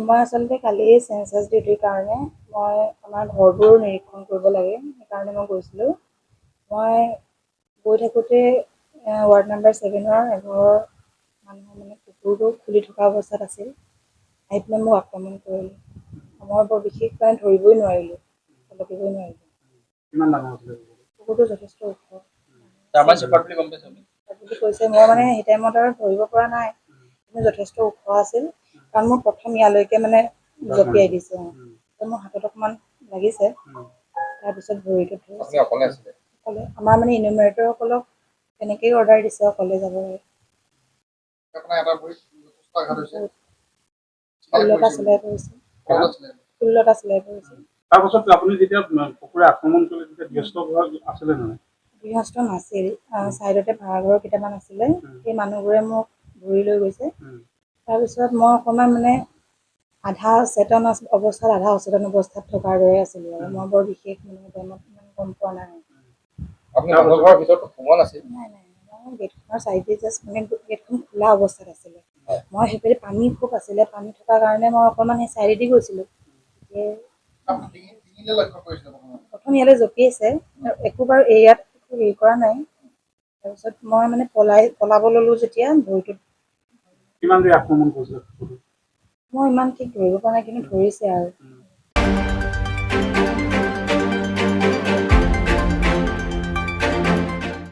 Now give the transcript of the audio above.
মই আচলতে কালি চেঞ্চাছ ডিউটিৰ কাৰণে মই আমাৰ ঘৰবোৰ নিৰীক্ষণ কৰিব লাগে, সেইকাৰণে মই গৈছিলোঁ। মই গৈ থাকোঁতে ৱাৰ্ড নাম্বাৰ 7-ৰ এঘৰৰ মানুহৰ মানে কুকুৰটো খুলি থকা অৱস্থাত আছিল। আহি পেলাই মোক আক্ৰমণ কৰিলে। মই বৰ বিশেষ মানে ধৰিবই নোৱাৰিলোঁ, পলকিবই নোৱাৰিলোঁ। কিমান ডাঙৰ আছিলে কুকুৰটো যথেষ্ট ওখ বুলি কৈছে। মই মানে সেই টাইমত আৰু ধৰিব পৰা নাই, কিন্তু যথেষ্ট ওখ আছিল। কাৰণ মোৰ প্ৰথম ইয়ালৈকে মানে জঁপিয়াই দিছে। মোৰ হাতত অকণমান লাগিছে, তাৰপিছত ভৰিটোত ধৰিছে। অকলে আমাৰ মানে ইনুমাৰেটৰসকলক তেনেকেই অৰ্ডাৰ দিছে অকলে যাব লাগে। 16টা চিলাই পৰিছে। তাৰপাছত আপুনি যেতিয়া কুকুৰে আক্ৰমণ কৰিলে তেতিয়া গৃহস্থ ঘৰ আছিলে নহয়? গৃহস্থ নাছিল, ছাইডতে ভাড়াঘৰ কেইটামান আছিলে। সেই মানুহবোৰে মোক ধৰি লৈ গৈছে। তাৰপিছত মই অকণমান মানে আধা অচেতন অৱস্থাত থকাৰ দৰে আছিলোঁ আৰু মই বৰ বিশেষ মানে টাইমত ইমান গম পোৱা নাই। নাই নাই, মই গেটখনৰ চাইডে জাষ্ট মানে গেটখন খোলা অৱস্থাত আছিলে। মই সেইফালে পানী খুব আছিলে, পানী থকাৰ কাৰণে মই অকণমান সেই চাইডেদি গৈছিলোঁ। প্ৰথম ইয়ালৈ জঁপিয়াইছে, একো বাৰু ইয়াত হেৰি কৰা নাই। তাৰপিছত মই মানে পলাব ল'লোঁ যেতিয়া ভৰিটোত। কিমান দেৰি আক্ৰমণ কৰিছিলে? মই ইমান ঠিক ধৰিব পৰা নাই, কিন্তু ধৰিছে আৰু।